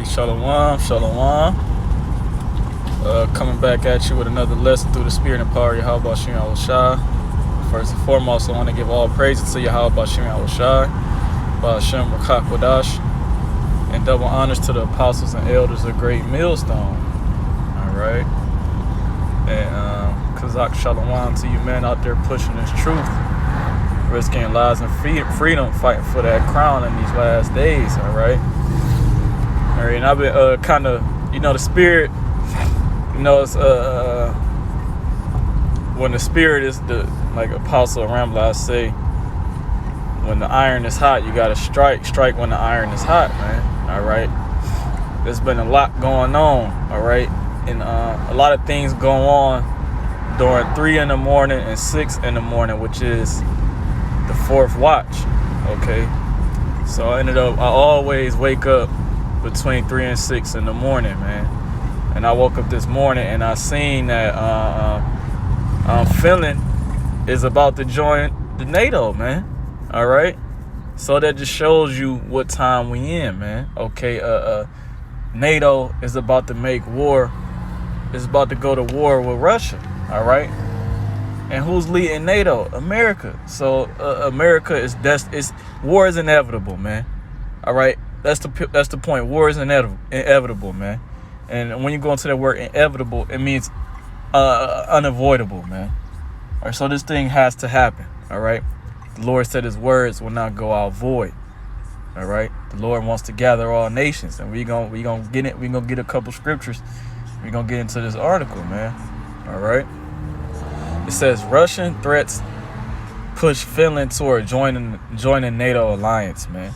Hey, Shalom, Shalom. Coming back at you with another lesson through the spirit and power of Yahweh Shem Yahushua. First and foremost, I want to give all praises to Yahweh Shem Yahushua, Hashem Rakak Wadash, and double honors to the apostles and elders of Great Millstone. Alright. And Kazak Shalom to you men out there pushing this truth, risking lives and freedom, fighting for that crown in these last days. Alright. Alright, and I've been kind of, the spirit, it's when the spirit is like Apostle Ramla say, when the iron is hot, you gotta strike when the iron is hot, man. Alright. There's been a lot going on, alright, and a lot of things go on during 3 in the morning and 6 in the morning, which is the 4th watch. Okay. So I always wake up between 3 and 6 in the morning, man. And I woke up this morning and I seen that Finland is about to join the NATO, man. All right. So that just shows you what time we in, man. Okay. NATO is about to make war. Is about to go to war with Russia. All right. And who's leading NATO? America. So America is war is inevitable, man. All right. That's the point. War is inevitable, man. And when you go into that word inevitable, it means unavoidable, man. All right, so this thing has to happen. All right. The Lord said His words will not go out void. All right. The Lord wants to gather all nations, and we gonna get it. We gonna get a couple scriptures. We gonna get into this article, man. All right. It says Russian threats push Finland toward joining NATO alliance, man.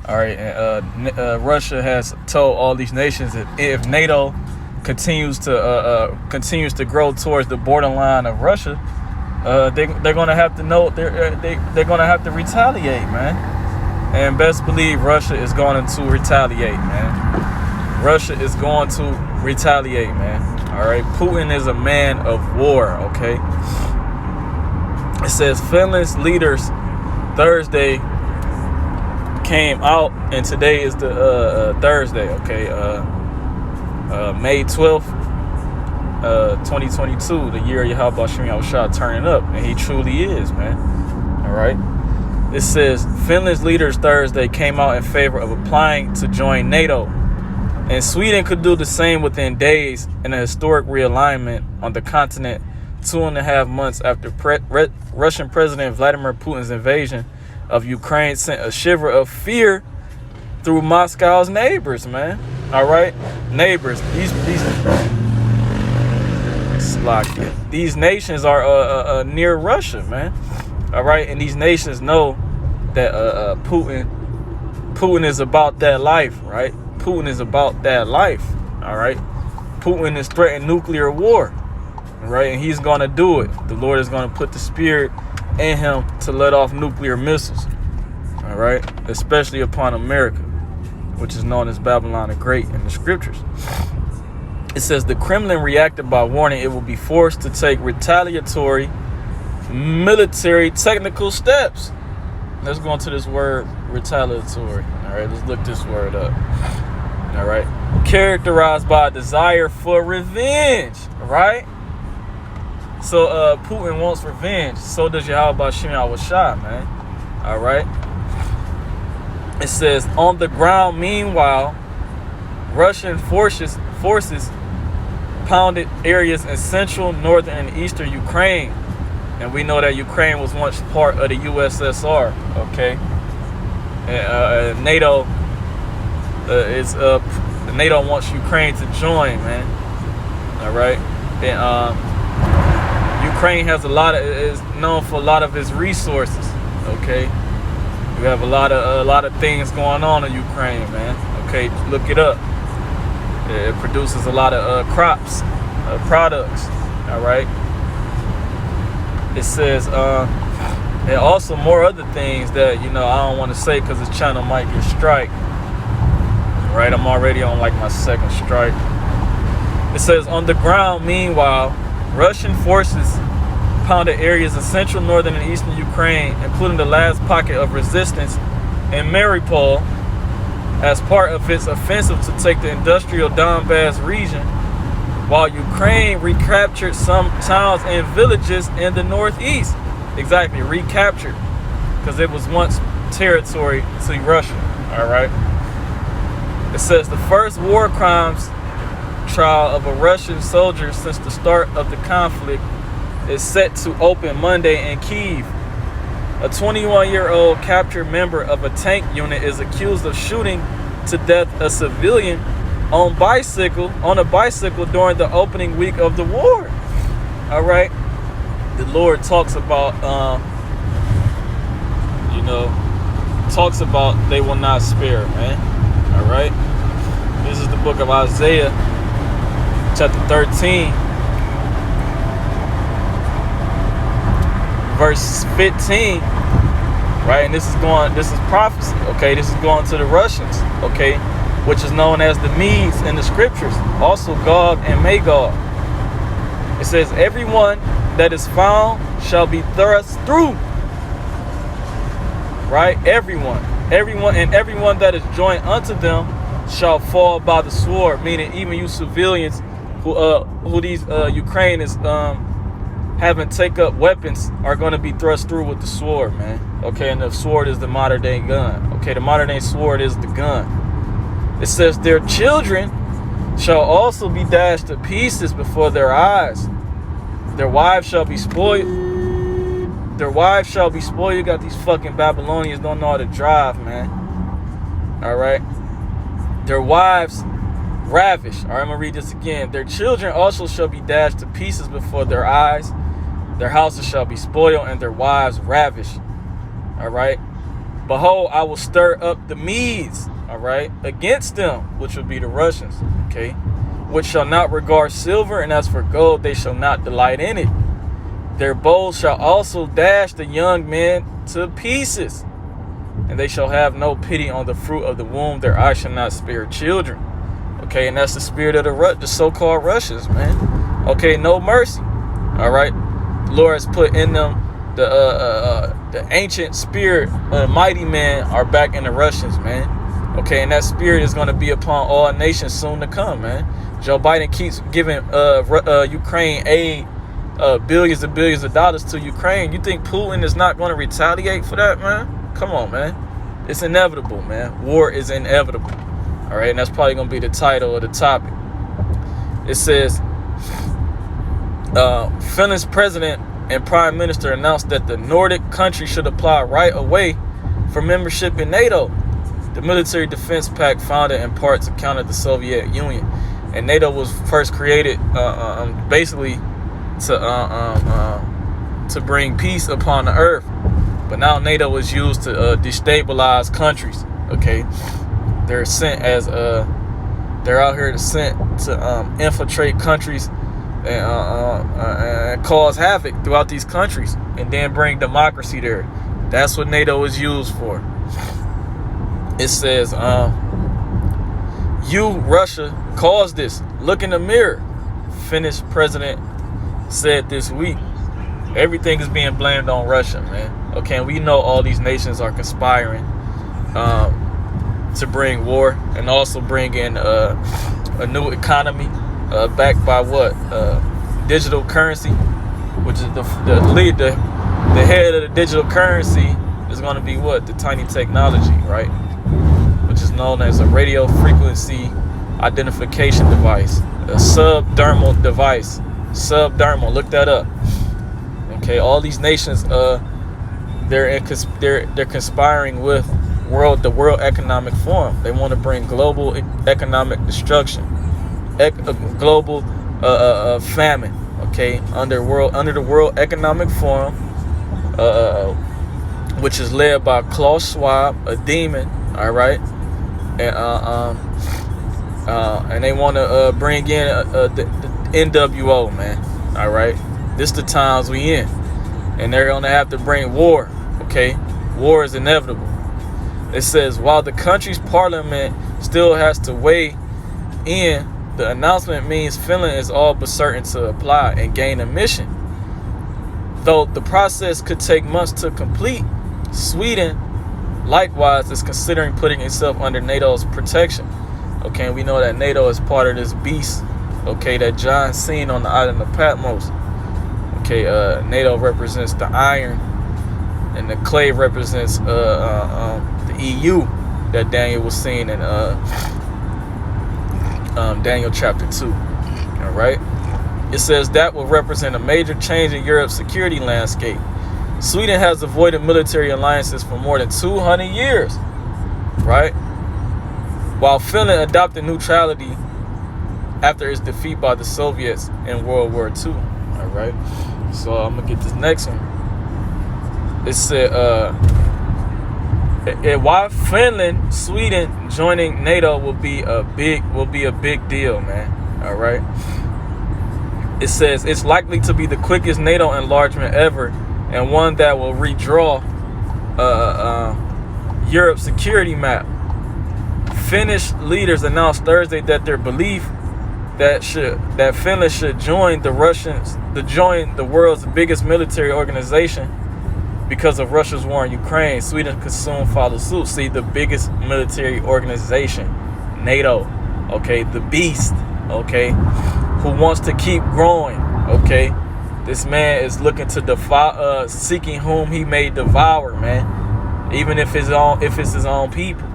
All right, and Russia has told all these nations that if NATO continues to grow towards the borderline of Russia, they're gonna have to know they're gonna have to retaliate, man. And best believe Russia is going to retaliate, man. Russia is going to retaliate, man. All right, Putin is a man of war. Okay. It says Finland's leaders Thursday came out, and today is the Thursday, okay, May 12th, 2022, the year Yahweh Shem Yahushua turning up, and he truly is, man. All right. It says Finland's leaders Thursday came out in favor of applying to join NATO, and Sweden could do the same within days in a historic realignment on the continent 2.5 months after Russian President Vladimir Putin's invasion of Ukraine sent a shiver of fear through Moscow's neighbors, man. All right, neighbors. These nations are near Russia, man. All right, and these nations know that Putin is about that life, right? Putin is about that life. All right, Putin is threatening nuclear war, right? And he's gonna do it. The Lord is gonna put the spirit in him to let off nuclear missiles, all right, especially upon America, which is known as Babylon the Great in the scriptures. It says the Kremlin reacted by warning it will be forced to take retaliatory military technical steps. Let's go into this word retaliatory. All right, let's look this word up. All right, characterized by a desire for revenge, right? So Putin wants revenge. So does Yahweh Shem Yahushua, man. All right. It says on the ground. Meanwhile, Russian forces pounded areas in central, northern, and eastern Ukraine, and we know that Ukraine was once part of the USSR. Okay. And NATO NATO wants Ukraine to join, man. All right. And Ukraine has is known for a lot of its resources. Okay, we have a lot of things going on in Ukraine, man. Okay, look it up. It produces a lot of crops, products. All right. It says and also more other things that I don't want to say because this channel might get strike. All right, I'm already on like my 2nd strike. It says on the ground. Meanwhile, Russian forces pounded areas in central, northern, and eastern Ukraine, including the last pocket of resistance in Mariupol, as part of its offensive to take the industrial Donbass region, while Ukraine recaptured some towns and villages in the northeast. Exactly, recaptured, because it was once territory to Russia. All right. It says the first war crimes trial of a Russian soldier since the start of the conflict is set to open Monday in Kyiv. A 21-year-old captured member of a tank unit is accused of shooting to death a civilian on a bicycle during the opening week of the war. All right. The Lord talks about, talks about they will not spare, man. All right. This is the book of Isaiah, chapter 13, verse 15. Right, and this is prophecy. Okay, this is going to the Russians. Okay, which is known as the Medes in the scriptures, also Gog and Magog. It says, everyone that is found shall be thrust through. Right, everyone, and everyone that is joined unto them shall fall by the sword. Meaning, even you civilians who these Ukrainians having take up weapons are going to be thrust through with the sword, man. Okay, and the sword is the modern day gun. Okay, the modern day sword is the gun. It says their children shall also be dashed to pieces before their eyes. Their wives shall be spoiled. Their wives shall be spoiled. You got these fucking Babylonians don't know how to drive, man. All right. Their wives ravished. All right, I'm going to read this again. Their children also shall be dashed to pieces before their eyes. Their houses shall be spoiled and their wives ravished. All right. Behold, I will stir up the Medes, all right, against them, which will be the Russians, okay, which shall not regard silver, and as for gold, they shall not delight in it. Their bows shall also dash the young men to pieces, and they shall have no pity on the fruit of the womb. Their eyes shall not spare children. Okay, and that's the spirit of the so-called Russians, man. Okay, no mercy. All right, the Lord has put in them the ancient spirit, mighty men are back in the Russians, man. Okay, and that spirit is going to be upon all nations soon to come, man. Joe Biden keeps giving Ukraine aid, billions and billions of dollars to Ukraine. You think Putin is not going to retaliate for that, man? Come on, man. It's inevitable, man. War is inevitable. All right, and that's probably going to be the title of the topic. It says, Finland's president and prime minister announced that the Nordic country should apply right away for membership in NATO, the military defense pact founded in part to counter the Soviet Union. And NATO was first created basically to bring peace upon the earth. But now NATO is used to destabilize countries. Okay, they're sent as they're out here to infiltrate countries and cause havoc throughout these countries, and then bring democracy there. That's what NATO is used for. It says, you, Russia, caused this. Look in the mirror, Finnish president said this week. Everything is being blamed on Russia, man. Okay, and we know all these nations are conspiring to bring war and also bring in a new economy backed by what? Digital currency, which is the head of the digital currency is going to be what? The tiny technology, right? Which is known as a radio frequency identification device, a subdermal device. Subdermal, look that up. Okay, all these nations, they're conspiring with the World Economic Forum. They want to bring global economic destruction, global famine. Okay, under the World Economic Forum, which is led by Klaus Schwab, a demon. All right, and they want to bring in the NWO, man. All right, this the times we in, and they're gonna have to bring war. Okay, war is inevitable. It says while the country's parliament still has to weigh in, the announcement means Finland is all but certain to apply and gain admission. Though the process could take months to complete, Sweden likewise is considering putting itself under NATO's protection. Okay, and we know that NATO is part of this beast, okay, that John seen on the island of Patmos. Okay, NATO represents the iron, and the clay represents the EU that Daniel was seeing in Daniel chapter 2. All right, it says that will represent a major change in Europe's security landscape. Sweden has avoided military alliances for more than 200 years, right? While Finland adopted neutrality after its defeat by the Soviets in World War II. All right, so I'm gonna get this next one. It said, why Finland, Sweden joining NATO will be a big deal, man. All right. It says it's likely to be the quickest NATO enlargement ever, and one that will redraw Europe's security map. Finnish leaders announced Thursday that their belief that Finland should join the world's biggest military organization because of Russia's war in Ukraine. Sweden could soon follow suit. See, the biggest military organization, NATO, okay, the beast, okay, who wants to keep growing, okay. This man is looking to seeking whom he may devour, man, even if it's his own people.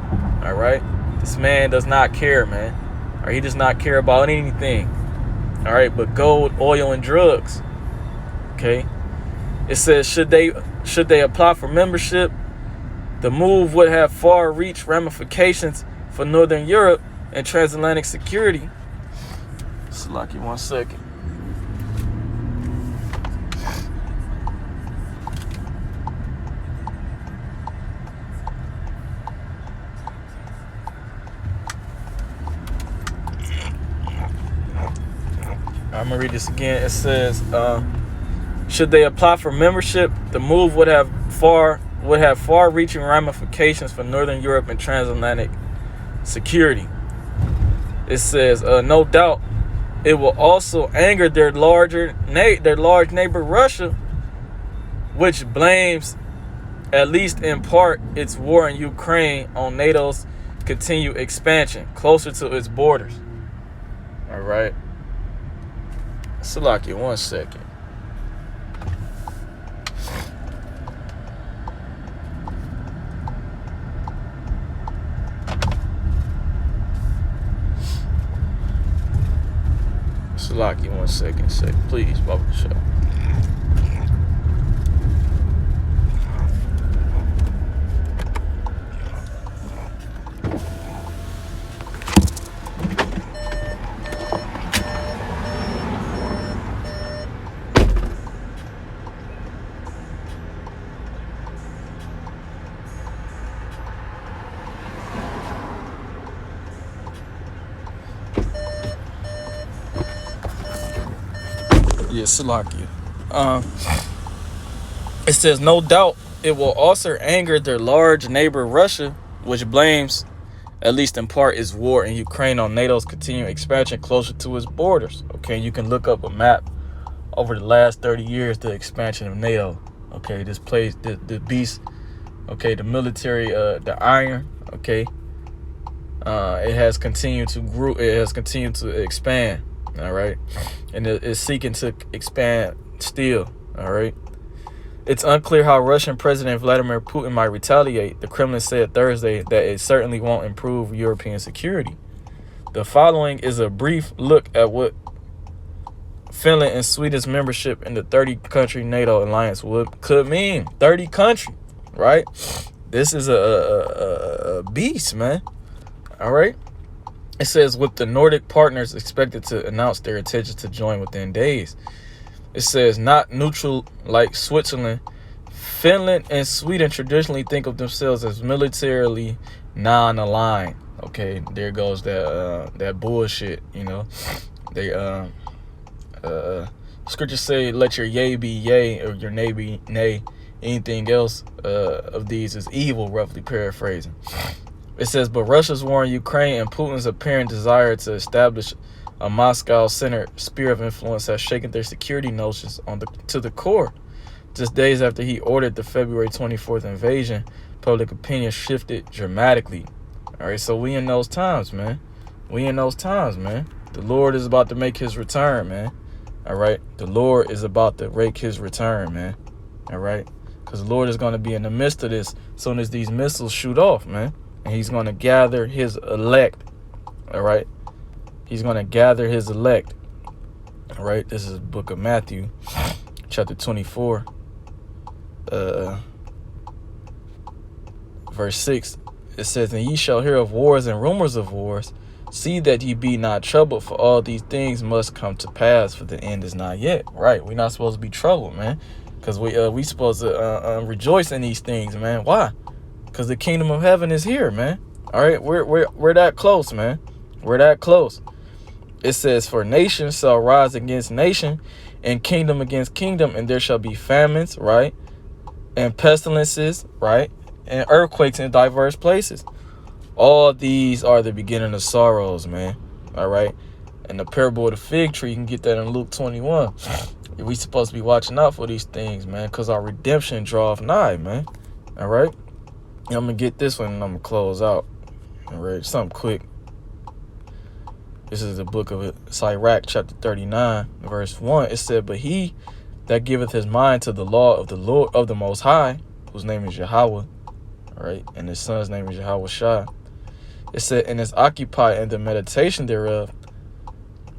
All right, this man does not care, man. Or he does not care about anything. All right, but gold, oil, and drugs. Okay. It says, should they apply for membership? The move would have far-reach ramifications for Northern Europe and transatlantic security. Slaki, 1 second. I'm gonna read this again. It says, should they apply for membership, the move would have far-reaching ramifications for Northern Europe and transatlantic security. It says, no doubt, it will also anger their large neighbor Russia, which blames, at least in part, its war in Ukraine on NATO's continued expansion closer to its borders. All right. Salaki, 1 second. Salaki, 1 second. Please, Baba Show. Yeah, Salakia. It says, no doubt it will also anger their large neighbor Russia, which blames, at least in part, its war in Ukraine on NATO's continued expansion closer to its borders. Okay, you can look up a map over the last 30 years, the expansion of NATO. Okay, this place, the beast, okay, the military, the iron, okay, it has continued to grow, it has continued to expand. All right, and it's seeking to expand still. All right, it's unclear how Russian President Vladimir Putin might retaliate. The Kremlin said Thursday that it certainly won't improve European security. The following is a brief look at what Finland and Sweden's membership in the 30-country NATO alliance could mean. 30 countries, right? This is a beast, man. All right. It says, with the Nordic partners expected to announce their intention to join within days. It says, not neutral like Switzerland, Finland and Sweden traditionally think of themselves as militarily non-aligned. Okay, there goes that bullshit, you know. They scriptures say, let your yea be yea or your nay be nay. Anything else of these is evil, roughly paraphrasing. It says, but Russia's war in Ukraine and Putin's apparent desire to establish a Moscow-centered sphere of influence has shaken their security notions to the core. Just days after he ordered the February 24th invasion Public opinion shifted dramatically. All right, so we in those times, man. We in those times, man. The Lord is about to make his return, man. All right, the Lord is about to make his return, man. All right, because the Lord is going to be in the midst of this as soon as these missiles shoot off, man. And he's going to gather his elect. All right, he's going to gather his elect. All right, this is the book of Matthew, chapter 24, verse 6. It says, and ye shall hear of wars and rumors of wars. See that ye be not troubled, for all these things must come to pass, for the end is not yet. Right, we're not supposed to be troubled, man, because we supposed to rejoice in these things, man. Why? Because the kingdom of heaven is here, man. All right, we're that close, man. We're that close. It says, for nation shall rise against nation, and kingdom against kingdom, and there shall be famines, right, and pestilences, right, and earthquakes in diverse places. All these are the beginning of sorrows, man. All right. And the parable of the fig tree, you can get that in Luke 21. We supposed to be watching out for these things, man, because our redemption draweth nigh, man. All right. And I'm going to get this one and I'm going to close out. All right. Something quick. This is the book of Sirach, chapter 39, verse 1. It said, but he that giveth his mind to the law of the Lord of the Most High, whose name is Yahweh, all right, and his son's name is Yahweh Shai. It said, and is occupied in the meditation thereof,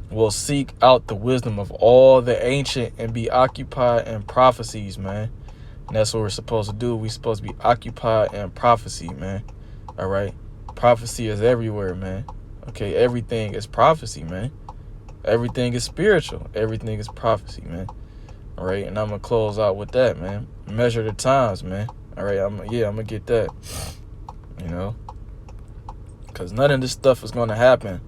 will seek out the wisdom of all the ancient and be occupied in prophecies, man. And that's what we're supposed to do. We're supposed to be occupied in prophecy, man. All right. Prophecy is everywhere, man. Okay. Everything is prophecy, man. Everything is spiritual. Everything is prophecy, man. All right. And I'm going to close out with that, man. Measure the times, man. All right. I'm going to get that, you know. Because none of this stuff is going to happen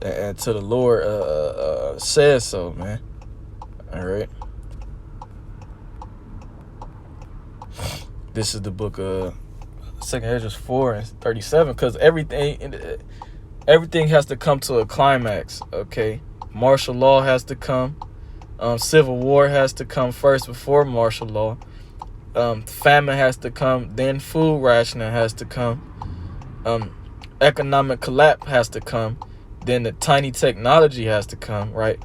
until the Lord says so, man. All right. This is the book of 2 Ezra 4 and 37. Because everything has to come to a climax, okay? Martial law has to come. Civil war has to come first before martial law. Famine has to come. Then food rationing has to come. Economic collapse has to come. Then the tiny technology has to come, right?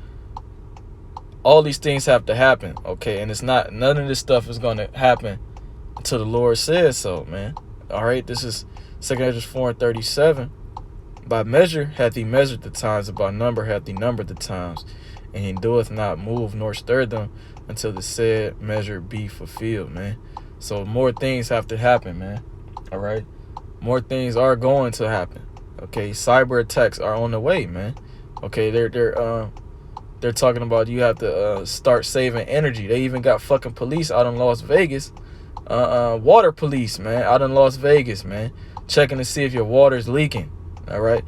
All these things have to happen, okay? And none of this stuff is going to happen until the Lord says so, man. All right, this is 2 Ezra 4 and 37. By measure hath he measured the times, and by number hath he numbered the times. And he doeth not move nor stir them until the said measure be fulfilled, man. So more things have to happen, man. All right? More things are going to happen. Okay, cyber attacks are on the way, man. Okay, they're talking about you have to start saving energy. They even got fucking police out in Las Vegas, water police, man, out in Las Vegas, man, checking to see if your water's leaking. All right,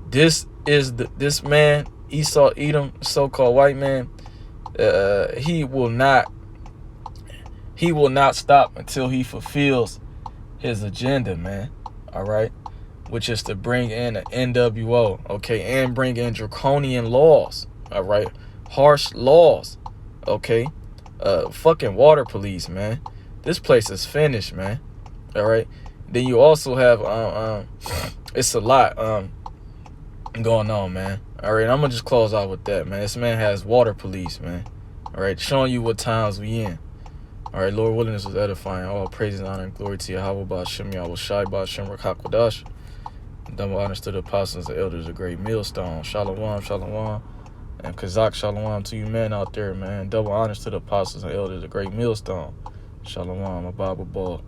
this man Esau Edom, so-called white man. He will not stop until he fulfills his agenda, man. All right, which is to bring in an NWO, okay, and bring in draconian laws. All right, harsh laws, okay. Fucking water police, man. This place is finished, man. All right. Then you also have it's a lot going on, man. All right, I'm gonna just close out with that, man. This man has water police, man. All right, showing you what times we in. All right, Lord willing, this was edifying. All praise and honor and glory to Yahweh Ba'Shem Yahweh Shai Ba'Shem Rakakwadash. Double honors to the apostles and elders, a great millstone. Shalom, shalom. And Kazak shalom to you men out there, man. Double honors to the apostles and elders, a great millstone. Shalom, a Bible ball.